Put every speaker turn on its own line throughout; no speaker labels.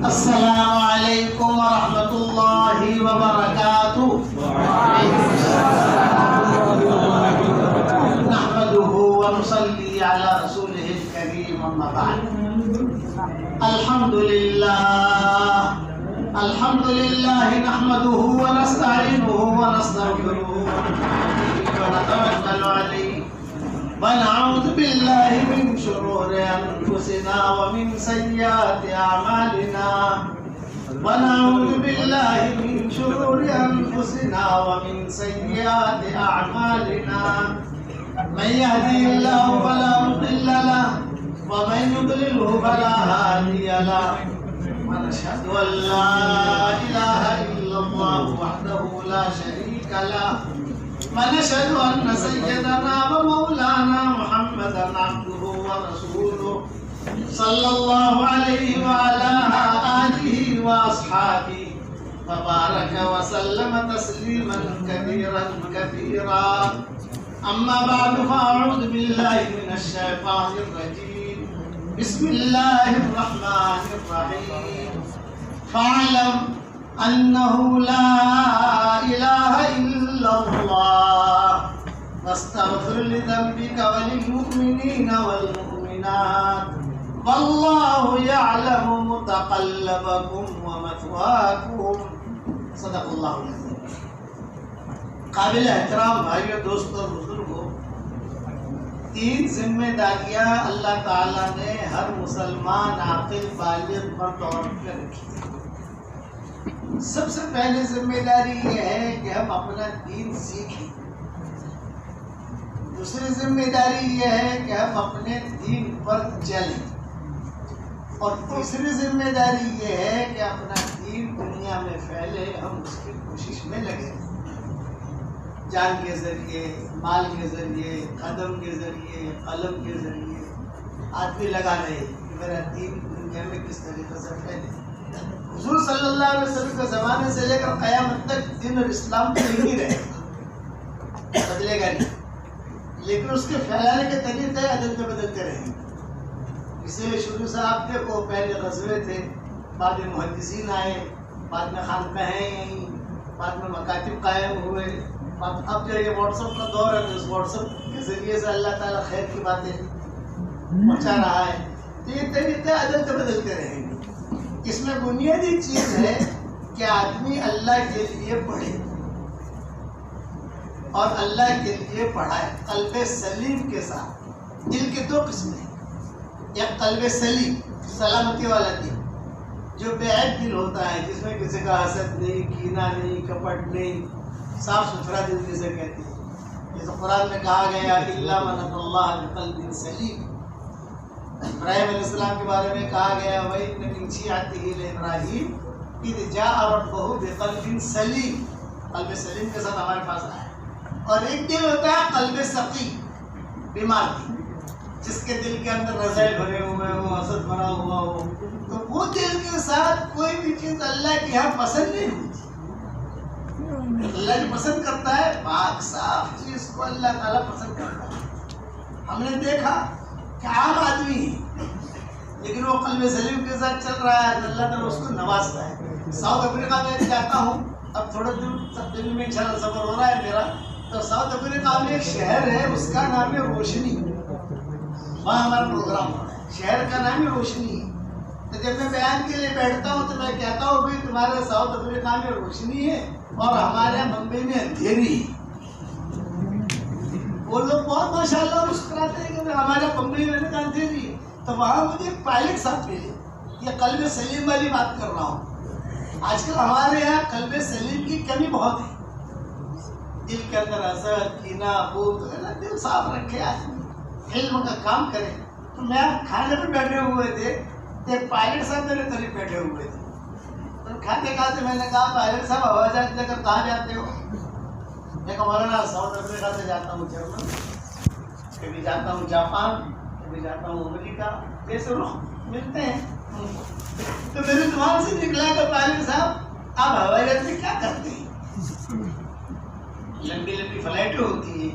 السلام علیکم ورحمۃ اللہ وبرکاتہ. نحمده ونصلي على رسوله الكريم. اما بعد. الحمد لله نحمده ونستعينه ونستغفره ونتوكل عليه ونعوذ بالله من شرور أنفسنا ومن سيئات أعمالنا ونعوذ بالله من شرور أنفسنا ومن سيئات أعمالنا من يهدي الله فلا مضل له ومن يضلله فلا هادي له ونشهد أن لا إله إلا الله وحده لا شريك له ونشهد أن سيدنا ومولانا محمدا عبده ورسوله صلى الله عليه وعلى آله وأصحابه وبارك وسلم تسليما كثيرا كثيرا. أما بعد فأعوذ بالله من الشيطان الرجيم. بسم الله الرحمن الرحيم. فاعلم أنه لا إله إلا الله واستغفر لذنبك وللمؤمنين والمؤمنات والله يعلم متقلبكم ومثواكم. صدق اللہ العظیم. قابل احترام بھائیوں، دوستوں اور بزرگوں، 3 ذمہ داریاں اللہ تعالیٰ نے ہر مسلمان عاقل بالغ مرد اور عورت پہ رکھی. سب سے پہلی ذمہ داری یہ ہے کہ ہم اپنا دین سیکھیں. دوسری ذمہ داری یہ ہے کہ ہم اپنے دین پر چلیں. اور تیسری ذمہ داری یہ ہے کہ اپنا دین دنیا میں پھیلے. ہم اس کی کوشش میں لگے، جان کے ذریعے، مال کے ذریعے، قدم کے ذریعے، قلم کے ذریعے آدمی لگا رہے کہ میرا دین دنیا میں کس طریقے سے پھیلے. حضور صلی اللہ علیہ وسلم کے زمانے سے لے کر قیامت تک دین اور اسلام تو نہیں رہے گا، بدلے گا نہیں، لیکن اس کے پھیلانے کے طریقے بدلتے رہیں گے. اسے شروع سے آپ دیکھو، پہلے غزوے تھے، بعد میں محدثین آئے، بعد میں خانقاہیں، بعد میں مکاتب قائم ہوئے. اب جو یہ واٹس ایپ کا دور ہے تو اس واٹس ایپ کے ذریعے سے اللہ تعالیٰ خیر کی باتیں پہنچا رہا ہے. تو یہ طریقے بدلتے رہیں گے. اس میں بنیادی چیز ہے کہ آدمی اللہ کے لیے پڑھے اور اللہ کے لیے پڑھائے قلب سلیم کے ساتھ. دل کے 2 قسمیں، ایک قلب سلیم سلامتی والا دل جو بے عیب دل ہوتا ہے، جس میں کسی کا حسد نہیں، کینہ نہیں، کپٹ نہیں، صاف ستھرا دل جسے کہتے ہیں. جیسے قرآن میں کہا گیا الا من اتى اللہ بقلب سلیم. ابراہیم علیہ السلام کے بارے میں کہا گیا وَإِنَّ مِن شِيعَتِهِ لِإِبْرَاهِيمَ إِذْ جَاءَ رَبَّهُ بِقَلْبٍ سَلِيمٍ. قلب سلیم کے ساتھ ہمارے پاس آیا. اور ایک دل ہوتا ہے قلب سقیم، بیمار دل، جس کے دل کے اندر رذائل بھرے ہوئے ہو، حسد بھرا ہوا ہو. تو وہ دل کے ساتھ کوئی بھی چیز اللہ کے یہاں پسند نہیں ہوتی. اللہ جو پسند کرتا ہے پاک صاف چیز کو اللہ تعالیٰ پسند کرتا ہے. ہم نے دیکھا کہ عام آدمی ہے لیکن وہ قلب سلیم کے ساتھ چل رہا ہے تو اللہ تعالیٰ اس کو نوازتا ہے. ساؤتھ افریقہ میں جاتا ہوں، اب تھوڑے دن میں انشاءاللہ سفر ہو رہا ہے میرا. تو ساؤتھ افریقہ میں ایک شہر ہے، اس کا نام ہے روشنی. وہاں ہمارا پروگرام ہو رہا ہے. شہر کا نام ہے روشنی. تو جب میں بیان کے لیے بیٹھتا ہوں تو میں کہتا ہوں بھائی تمہارے ساؤتھ افریقہ میں روشنی ہے اور ہمارے بمبئی میں اندھیری. وہ لوگ بہت ماشاءاللہ مسکراتے ہیں کہ ہمارے بمبئی میں اندھیری. تو وہاں مجھے پائلٹ صاحب ملے. یہ قلب سلیم والی بات کر رہا ہوں. آج کل ہمارے یہاں قلب سلیم کی کمی بہت ہے. دل کے اندر حسد، کینہ، بغض ہے نا. دل صاف رکھے، آدمی علم کا کام کرے. تو میں کھانے پہ بیٹھے ہوئے تھے، ایک پائلٹ صاحب میرے قریب بیٹھے ہوئے تھے. کھاتے کھاتے میں نے کہا پائلٹ صاحب ہوائی جہاز لے کر کہاں جاتے ہو؟ میں کہا مولانا ساؤتھ افریقہ سے جاتا ہوں جرمن، کبھی جاتا ہوں جاپان، کبھی جاتا ہوں امریکہ. جیسے رخ ملتے ہیں. تو میری زبان سے نکلا کہ پائلٹ صاحب آپ ہوائی جہاز میں کیا کرتے ہیں؟ لمبی لمبی فلائٹیں ہوتی ہیں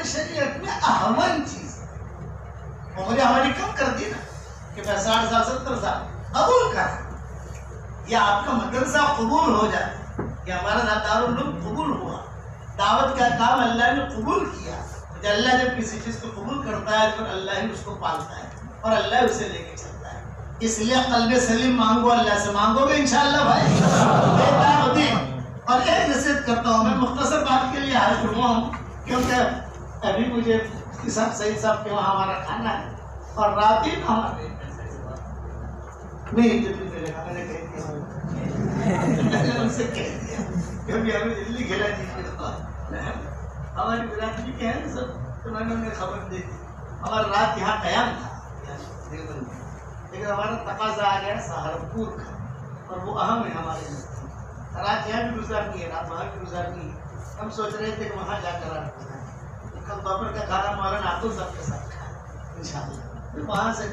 ہماری شریعت میں اہم چیز ہے. عمر ہماری کم کر دی نا کہ میں 60 سال 70 سال قبول کر یا آپ کا مدرسہ قبول ہو جائے کہ ہمارا دارالعلوم قبول ہوا, دعوت کا کام اللہ نے قبول کیا. اللہ جب کسی چیز کو قبول کرتا ہے تو اللہ ہی اس کو پالتا ہے اور اللہ اسے لے کے چلتا ہے. اس لیے قلب سلیم مانگو, اللہ سے مانگو گے انشاءاللہ بھائی. اور ایک نصیحت کرتا ہوں, میں مختصر بات کے لیے حاضر ہوا ہوں کیونکہ ابھی مجھے سعید صاحب کے وہاں ہمارا کھانا ہے اور رات ہی ہمارے نہیں میں نے کہہ دیا, ان سے کہہ دیا کیونکہ ہمیں دلی کھلا دیجیے ہماری برادری کے ہیں سب, تو میں نے انہیں خبر دے دی. ہمارا رات یہاں قیام تھا لیکن ہمارا تقاضا آ گیا سہارنپور کا اور وہ اہم ہے ہمارے لیے. رات یہاں بھی گزارنی ہے, رات وہاں بھی گزارنی ہے. ہم سوچ رہے تھے کہ وہاں جا کر رات گزاریں. کل دوپہر کا کھانا مولانا عبدال صاحب کے ساتھ کھائیں انشاءاللہ. پھر وہاں سے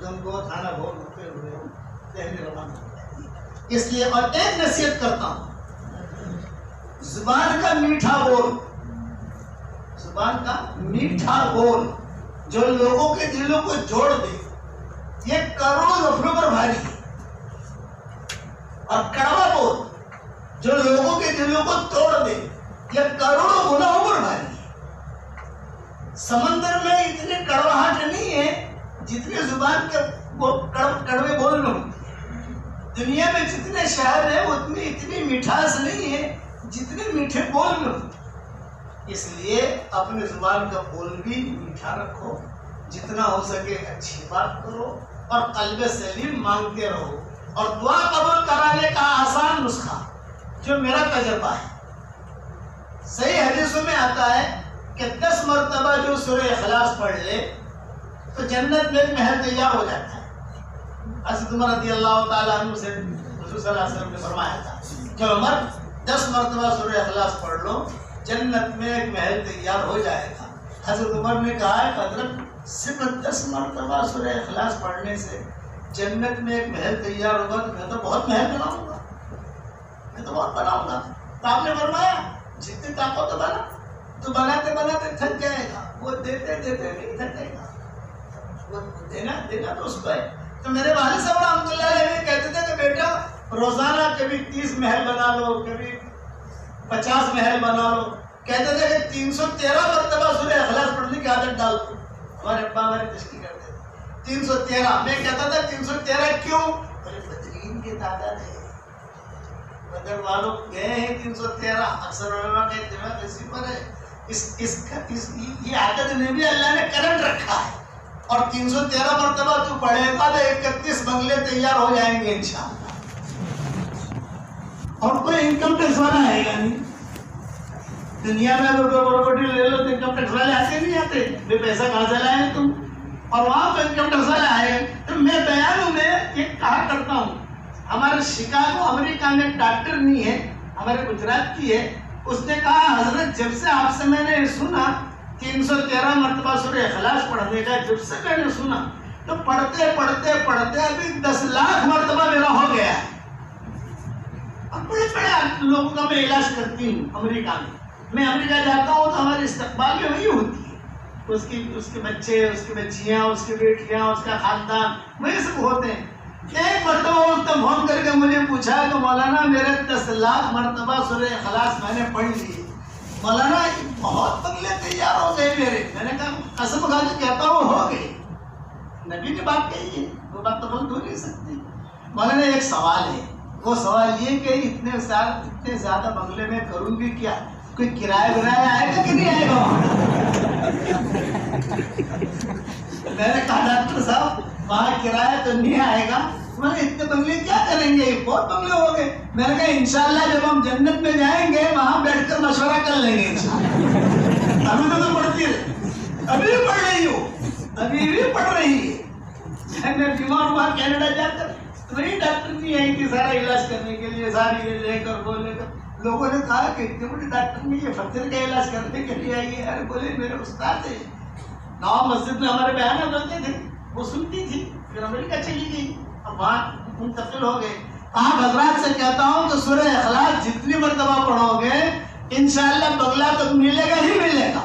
گم کو کھانا بہت ہوتے ہوئے ہم دہلی روانہ ہو جائیں. اس لیے اور ایک نصیحت کرتا ہوں, زبان کا میٹھا بول, زبان کا میٹھا بول جو لوگوں کے دلوں کو جوڑ دے یہ کروڑوں نفروں پر بھاری ہے. اور کڑوا بول جو لوگوں کے دلوں کو توڑ دے یہ کروڑوں گناہوں پر بھاری ہے. سمندر میں اتنی کڑواہٹ نہیں ہے جتنی زبان کے کڑوے بول میں ہوتی ہے. دنیا میں جتنے شہر ہیں اتنی مٹھاس نہیں ہے جتنے میٹھے بول میں ہوتی ہے. اس لیے اپنے زبان کا بول بھی میٹھا رکھو, جتنا ہو سکے اچھی بات کرو اور قلب سلیم مانگتے رہو. اور دعا قبول کرانے کا آسان نسخہ جو میرا تجربہ ہے, صحیح حدیثوں میں آتا ہے کہ 10 مرتبہ جو سورہ اخلاص پڑھ لے تو جنت میں ایک محل تیار ہو جاتا ہے. حضرت عمر رضی اللہ تعالیٰ عنہ سے رسول صلی اللہ علیہ وسلم نے فرمایا تھا کہ عمر 10 مرتبہ سورہ اخلاص پڑھ لو, جنت میں ایک محل تیار ہو جائے گا. حضرت عمر نے کہا ہے حضرت صرف 10 مرتبہ سورہ اخلاص پڑھنے سے جنت میں ایک محل تیار ہوگا تو میں تو بہت محل بناؤں گا, میں تو بہت بناؤں گا. تو آپ نے فرمایا جتنی طاقت تو بنا, تو بناتے بناتے تھک جائے گا, وہ دیتے دیتے نہیں تھکے گا, وہ دینا تو اس کو ہے. تو میرے والد صاحب رحمۃ اللہ علیہ کہتے تھے کہ بیٹا روزانہ کبھی 30 محل بنا لو, کبھی 50 محل بنا لو. کہتے تھے کہ 313 مرتبہ سورہ اخلاص پڑھنے کی عادت ڈال دو. ہمارے ابا ہماری تشریح کرتے تھے 313. میں کہتا تھا 313 کیوں؟ بولے بدرین کی تعداد ہے, بدر والوں گئے ہیں 313. اکثر علماء کا اتفاق اسی پر ہے. یہ عادت نے بھی اللہ نے کرنٹ رکھا ہے. اور 313 مرتبہ تو پڑھے گا تو 31 بنگلے تیار ہو جائیں گے انشاءاللہ. اور کوئی انکم ٹیکس والا آئے گا نہیں. دنیا میں اگر کوئی پراپرٹی لے لو تو انکم ٹیکس والے آتے نہیں آتے, بے پیسہ کہاں سے لائے تم, اور وہاں پہ انکم ٹیکس والے آئے گا. تو میں بیانوں میں یہ کہا کرتا ہوں, ہمارے شکاگو امریکہ میں ایک ڈاکٹر نہیں ہے, ہمارے گجرات کی ہے, اس نے کہا حضرت جب سے آپ سے میں نے سنا 313 مرتبہ سورہ اخلاص پڑھنے کا, جب سے میں نے سنا تو پڑھتے پڑھتے پڑھتے ابھی 10 لاکھ مرتبہ میرا ہو گیا ہے. اب بڑے بڑے لوگوں کا میں علاج کرتی ہوں امریکہ میں. میں امریکہ جاتا ہوں تو ہماری استقبال میں وہی ہوتی ہے, اس کے بچے, اس کی بچیاں, اس کی بیٹیاں, اس کا خاندان, وہی سب ہوتے ہیں. ایک مرتبہ اس نے فون کر کے مجھے پوچھا کہ مولانا میرے 10 لاکھ مرتبہ سورہ اخلاص میں نے پڑھ لی, مولانا بہت بنگلے تیار ہو گئے میرے. میں نے کہا قسم کھا کے کہتا ہوں ہو گئے, نبی نے بات کہی ہے, وہ بات تو غلط ہو نہیں سکتی. مولانا ایک سوال ہے, وہ سوال یہ کہ اتنے زیادہ بنگلے میں کروں گی کیا, کوئی کرایہ آئے گا کہ نہیں آئے گا وہاں؟ میں نے کہا ڈاکٹر صاحب وہاں کرایہ تو نہیں آئے گا. میں نے اتنے بنگلے کیا کریں گے, بہت بنگلے ہو گئے. میں نے کہا انشاءاللہ جب ہم جنت میں جائیں گے وہاں بیٹھ کر مشورہ کر لیں گے انشاءاللہ. ابھی تو پڑھتی رہے, ابھی بھی پڑھ رہی ہوں, ابھی بھی پڑھ رہی ہے. میں بیمار ہوا کینیڈا جا کر, وہی ڈاکٹر نہیں آئی تھی سارا علاج کرنے کے لیے, ساری لے کر بولے کر. لوگوں نے کہا کہ اتنے بڑے ڈاکٹر نے یہ فقیر کا علاج کرنے کے لیے آئی ہے. ارے بولے میرے استاد ہے, گاؤں مسجد میں ہمارے بیان ہوتے تھے, وہ سنتی تھی, پھر امریکہ چلی گئی, اب وہاں منتقل ہو گئے. آپ حضرات سے کہتا ہوں کہ سورہ اخلاص جتنی مرتبہ پڑھو گے انشاءاللہ بنگلہ تو ملے گا ہی ملے گا,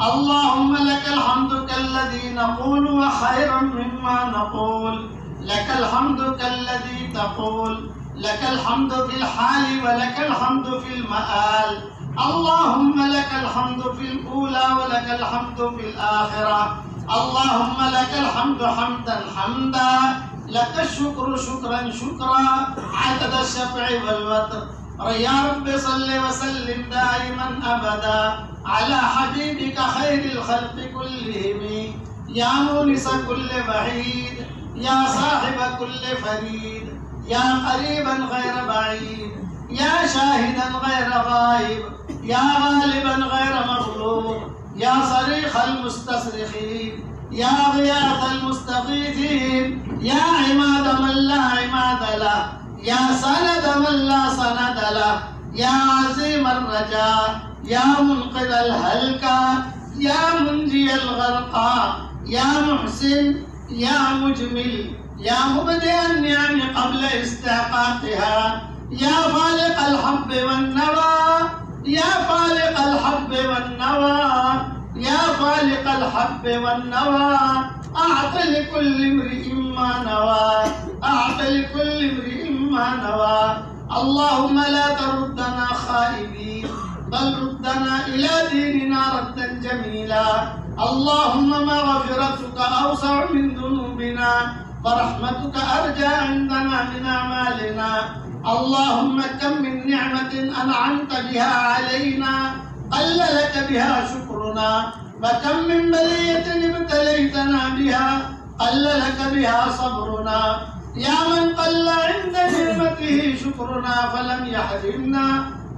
اللهم لك الحمد كالذي نقول وخيرا مما نقول لك الحمد كالذي تقول لك الحمد في الحال ولك الحمد في المآل. اللهم لك الحمد في الأولى ولك الحمد في الآخرة. اللهم لك الحمد حمدا حمدا لك الشكر شكرا شكرا عدد الشفع والوتر. يا رب صل وسلم دائما أبدا على حبيبك خير الخلق كلهم يا مونس كل بعيد يا صاحب كل فريد يا قريبا غير بعيد يا شاهدا غير غائب يا غالبا غير مغلوب يا صريخ المستصرخين يا غياث المستغيثين يا عماد من لا عماد له يا سند من لا سند له يا عزيم الرجاء يا منقذ الهلكى يا منجي الغرقى يا محسن يا مجمل يا مبدئ النعم قبل استحقاقها يا فالق الحب والنوى يا فالق الحب والنوى يا فالق الحب والنوى. أعط لكل امرئ ما نوى أعط لكل امرئ ما نوى. اللهم لا تردنا خائبين بل ردنا إلى ديننا ردا جميلا. اللهم مغفرتك أوسع من ذنوبنا ورحمتك أرجى عندنا من أعمالنا. اللهم كم من نعمة أنعمت بها علينا قل لك بها شكرنا وكم من بلية ابتليتنا بها قل لك بها صبرنا. يا من قل عند نعمته شكرنا فلم يحرمنا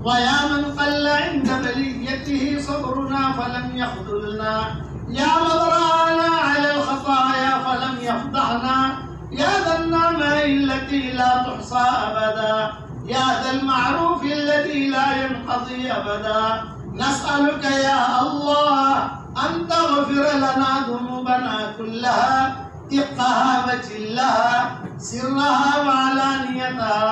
ويا من قل عند بليته صبرنا فلم يخذلنا. يا من رآنا على الخطايا فلم يفضحنا. يا ذا النعماء التي لا تحصى أبدا يا ذا المعروف الذي لا ينقضي أبدا. نسألك يا الله أن تغفر لنا ذنوبنا كلها دقها وجلها سرها وعلانيتها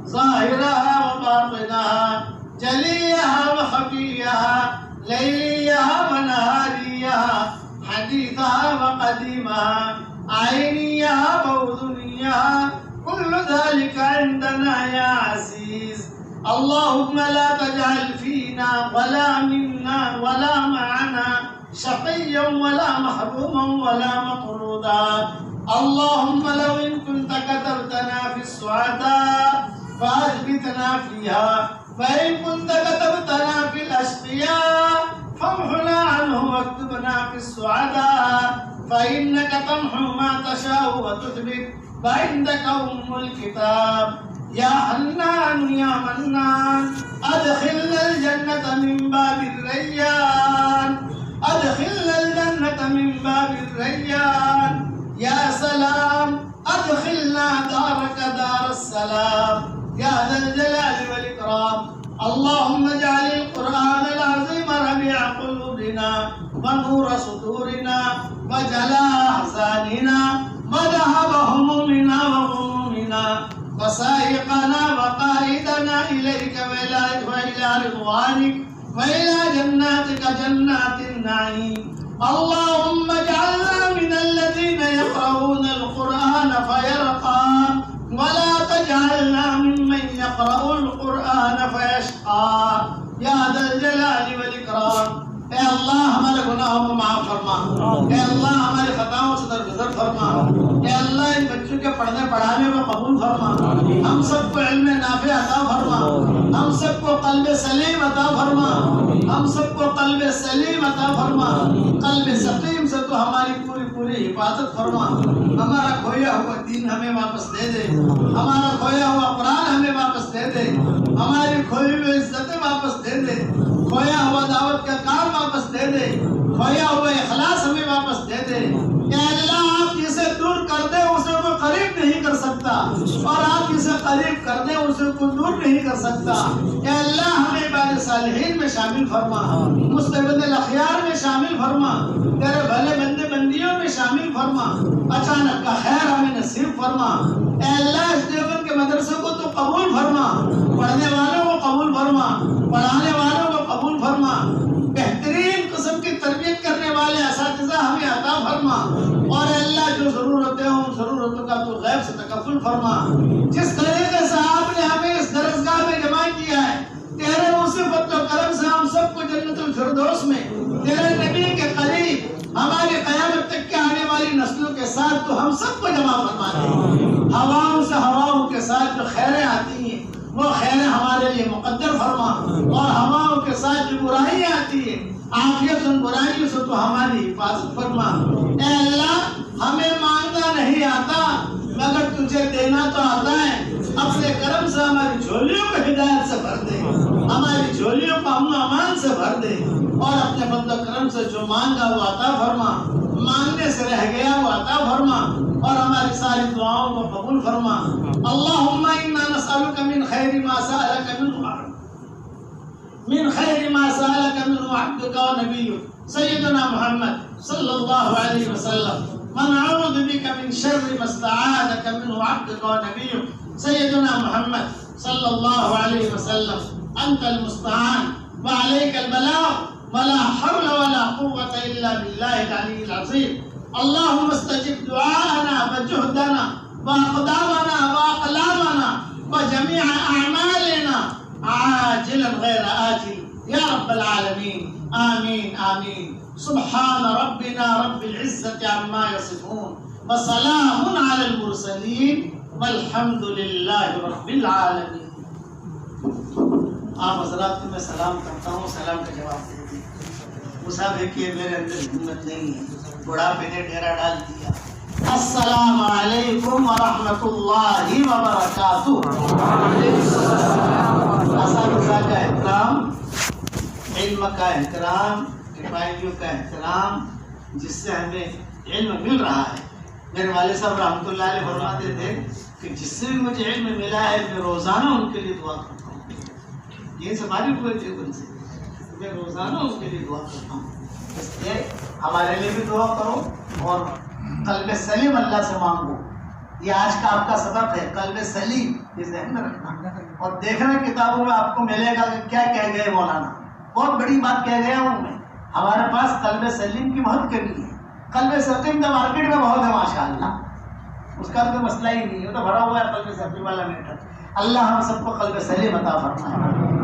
ظاهرها وباطنها جليها وخفيها ليليها ونهاريها حديثها وقديمها عينيها وأذنيها كل ذلك عندنا يا عزيز. اللهم لا تجعل فينا ولا منا ولا معنا شقيا ولا محروما ولا مطرودا. اللهم لو إن كنت كتبتنا في السعداء فأثبتنا فيها وإن كنت كتبتنا في الأشقياء فامحنا عنه واكتبنا في السعداء فإنك تمحو ما تشاء وتثبت وعندك أم الكتاب. يا حنان يا منان أدخلنا الجنة من باب الريان أدخلنا الجنة من باب الريان. يا سلام أدخلنا دارك دار السلام يا ذا الجلال والإكرام. اللهم اجعل القرآن العظيم ربيع قلوبنا ونور صدورنا وجلاء أحزاننا وذهب همومنا وغمومنا وسائقنا وقائدنا إليك وإلى رضوانك وإلى جناتك جنات النعيم. اللهم اجعلنا من الذين يقرؤون القرآن فيرقى ولا تجعلنا ممن يقرأ القرآن فيشقى يا ذا الجلال والإكرام. اللہ ہمارے گناہوں کو معاف فرما، اے اللہ ہماری خطاؤں سے درگزر فرما، اے اللہ ان بچوں کے پڑھنے پڑھانے کو قبول فرما، ہم سب کو علم نافع عطا فرما، ہم سب کو قلب سلیم عطا فرما، ہم سب کو قلب سلیم عطا فرما، قلب سقیم سے تو ہماری پوری حفاظت فرما، ہمارا کھویا ہوا دین ہمیں واپس دے دے، ہمارا کھویا ہوا قرآن ہمیں واپس دے دے، ہماری کھوئی ہوئی عزتیں واپس دے دے، کھویا ہوا دعوت کا کام واپس دے دے، کھویا ہوا اخلاص ہمیں واپس دے دے۔ کہ اللہ آپ جسے دور کر دے اسے کوئی قریب نہیں کر سکتا، اور آپ جسے قریب کر دے اسے کوئی دور نہیں کر سکتا۔ کہ اللہ ہمیں عباد صالحین میں شامل فرما، مستعبد الاخیار میں شامل فرما، تیرے بھلے بندے بندیوں میں شامل فرما، اچانک کا خیر ہمیں نصیب فرما۔ اے اللہ اس دیوبند کے مدرسے کو تو قبول فرما، پڑھنے والوں کو قبول فرما، پڑھانے والوں کو قبول فرما، بہترین قسم کی تربیت کرنے والے اساتذہ ہمیں عطا فرما، اور اللہ جو ضرورتیں ہوں ان ضرورتوں کا تو غیب سے تکفل فرما۔ جس طریقے سے آپ نے ہمیں اس درسگاہ میں جمع کیا ہے، تیرے مصیبت و کرم سے ہم سب کو جنت الفردوس میں تیرے نبی کے قریب ہماری قیامت تک کے آنے والی نسلوں کے ساتھ تو ہم سب کو جمع فرما دے۔ ہواؤں سے ہواؤں کے ساتھ جو خیریں آتی ہیں وہ خیریں ہمارے لیے مقدر فرما، اور ہواؤں کے ساتھ جو برائیاں آتی ہیں عافیت ان برائیوں سے تو ہماری حفاظت فرما۔ اے اللہ ہمیں مانگنا نہیں آتا مگر تجھے دینا تو آتا ہے، اپنے کرم سے ہماری جھولیوں کو ہدایت سے بھر دے، ہماری جھولیوں کو امن و امان سے بھر دے، اور اپنے فضل و کرم سے جو مانگا وہ عطا فرما، مانگنے سے رہ گیا وہ عطا فرما، اور ہماری ساری دعاؤں کو قبول فرما۔ اللہم انا نسألک من خیر ما سألک منہ عبدک و نبیک سیدنا محمد صلی اللہ علیہ وسلم، ونعوذ بک من شر ما استعاذک منہ عبدک و نبیک سیدنا محمد صلی اللہ علیہ وسلم۔ انت المستعان وعلیک البلاغ ولا حول ولا قوة الا باللہ العلی العظیم۔ اللہم استجب دعاءنا وجہدنا واقدامنا واقلامنا وجميع اعمالنا عاجلا غیر آجل یا رب العالمین، آمین آمین۔ سبحان ربنا رب العزة عما يصفون وسلام على المرسلین والحمد للہ رب العالمین۔ آپ حضرات کو میں سلام کرتا ہوں، سلام کا جواب دے دیں۔ مسافر کی میرے اندر ہمت نہیں ہے، بڑھاپے نے ڈیرا ڈال دیا۔ السلام علیکم ورحمۃ اللہ وبرکاتہ۔ اساتذہ کا احترام، علم کا احترام، رفائیوں کا احترام، جس سے ہمیں علم مل رہا ہے۔ میرے والد صاحب رحمۃ اللہ علیہ فرماتے تھے کہ جس سے بھی مجھے علم ملا ہے میں روزانہ ان کے لیے دعا کرتا ہوں۔ یہ سفاری ہوئے تھے ان سے، میں روزانہ ان کے لیے دعا کرتا ہوں۔ اس لیے ہمارے لیے بھی دعا کرو اور قلب سلیم اللہ سے مانگو۔ یہ آج کا آپ کا سبق ہے، قلب سلیم، یہ ذہن میں رکھنا، اور دیکھنا کتابوں میں آپ کو ملے گا کہ کیا کہہ گئے مولانا، بہت بڑی بات کہہ گیا ہوں میں۔ ہمارے پاس قلب سلیم کی بہت کمی ہے۔ قلب سقیم تو مارکیٹ میں بہت ہے ماشاءاللہ، اس کا کوئی مسئلہ ہی نہیں ہے، وہ تو بھرا ہوا ہے قلب سقیم والا میٹر۔ اللہ ہم سب کو قلب سلیم عطا فرمائے۔